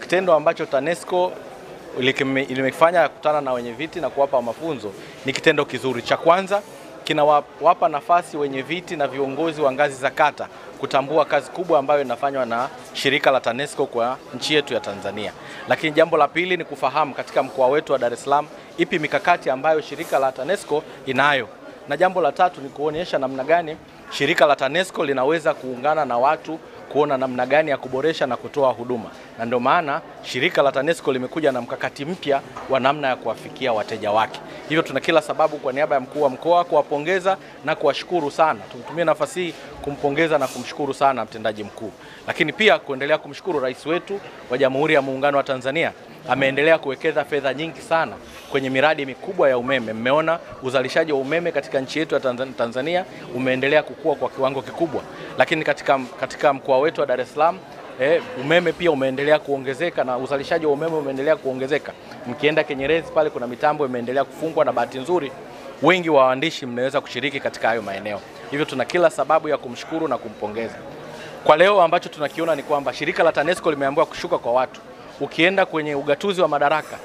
kitendo ambacho TANESCO limefanya kukutana na wenye viti na kuwapa mafunzo ni kitendo kizuri. Cha kwanza, kinawapa nafasi wenye viti na viongozi wa ngazi za kata kutambua kazi kubwa ambayo inafanywa na shirika la TANESCO kwa nchi yetu ya Tanzania. Lakini jambo la pili ni kufahamu katika mkoa wetu wa Dar es Salaam ipi mikakati ambayo shirika la TANESCO inayo. Na jambo la tatu ni kuonyesha namna gani shirika la TANESCO linaweza kuungana na watu kuona namna gani ya kuboresha na kutoa huduma. Na ndio maana shirika la TANESCO limekuja na mkakati mpya wa namna ya kuwafikia wateja wake. Hivyo tuna kila sababu kwa niaba ya mkuu wa mkoa kuwapongeza na kuwashukuru sana. Tutumie nafasi hii kumpongeza na kumshukuru sana mtendaji mkuu. Lakini pia kuendelea kumshukuru rais wetu wa Jamhuri ya Muungano wa Tanzania. Ameendelea kuwekeza fedha nyingi sana kwenye miradi mikubwa ya umeme. Mmeona uzalishaji wa umeme katika nchi yetu ya Tanzania umeendelea kukua kwa kiwango kikubwa. Lakini katika mkoa wetu wa Dar es Salaam umeme pia umeendelea kuongezeka na uzalishaji wa umeme umeendelea kuongezeka. Mkienda Kinyerezi pale kuna mitambo imeendelea kufungwa, na bahati nzuri wengi wa waandishi mmeweza kushiriki katika hayo maeneo. Hivyo tuna kila sababu ya kumshukuru na kumpongeza. Kwa leo ambacho tunakiona ni kwamba shirika la TANESCO limeamua kushuka kwa watu. Ukienda kwenye ugatuzi wa madaraka,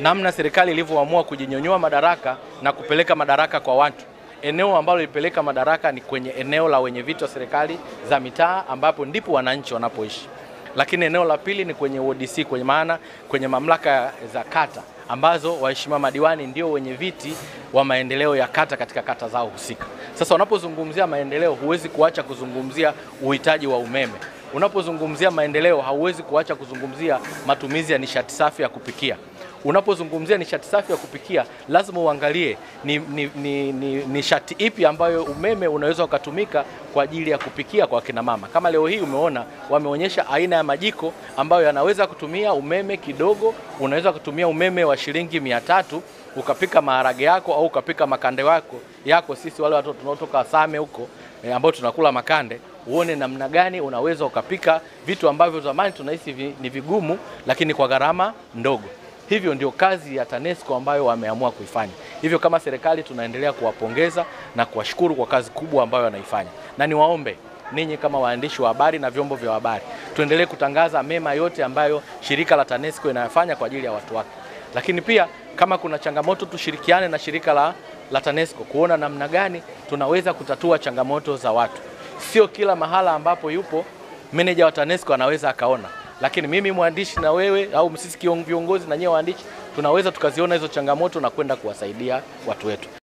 namna serikali ilivyoamua kujinyonyoa madaraka na kupeleka madaraka kwa watu. Eneo ambalo lilipeleka madaraka ni kwenye eneo la wenye viti wa serikali za mitaa ambapo ndipo wananchi wanapoishi. Lakini eneo la pili ni kwenye ODC, kwenye mamlaka za kata ambazo waheshimiwa madiwani ndio wenye viti wa maendeleo ya kata katika kata zao husika. Sasa unapozungumzia maendeleo huwezi kuacha kuzungumzia uhitaji wa umeme. Unapozungumzia maendeleo hauwezi kuacha kuzungumzia matumizi ya nishati safi ya kupikia. Unapozungumzia nishati safi ya kupikia lazima uangalie ni nishati ipi ambayo umeme unaweza ukatumika kwa ajili ya kupikia kwa kina mama. Kama leo hii umeona wameonyesha aina ya majiko ambayo yanaweza kutumia umeme kidogo. Unaweza kutumia umeme wa shilingi 300 ukapika maharage yako au ukapika makande yako. Sisi wale watoto tunaotoka Same huko ambao tunakula makande, uone namna gani unaweza ukapika vitu ambavyo zamani tunahisi ni vigumu lakini kwa gharama ndogo. Hivyo ndio kazi ya TANESCO ambayo wameamua kuifanya. Hivyo kama serikali tunaendelea kuwapongeza na kuwashukuru kwa kazi kubwa ambayo wanaifanya. Na niwaombe ninyi kama waandishi wa habari na vyombo vya habari, tuendelee kutangaza mema yote ambayo shirika la TANESCO inayofanya kwa ajili ya watu wake. Lakini pia kama kuna changamoto tushirikiane na shirika la TANESCO kuona namna gani tunaweza kutatua changamoto za watu. Sio kila mahala ambapo yupo meneja wa TANESCO anaweza akaona. Lakini mimi mwandishi na wewe au sisi viongozi na nyewe waandishi tunaweza tukaziona hizo changamoto na kwenda kuwasaidia watu wetu.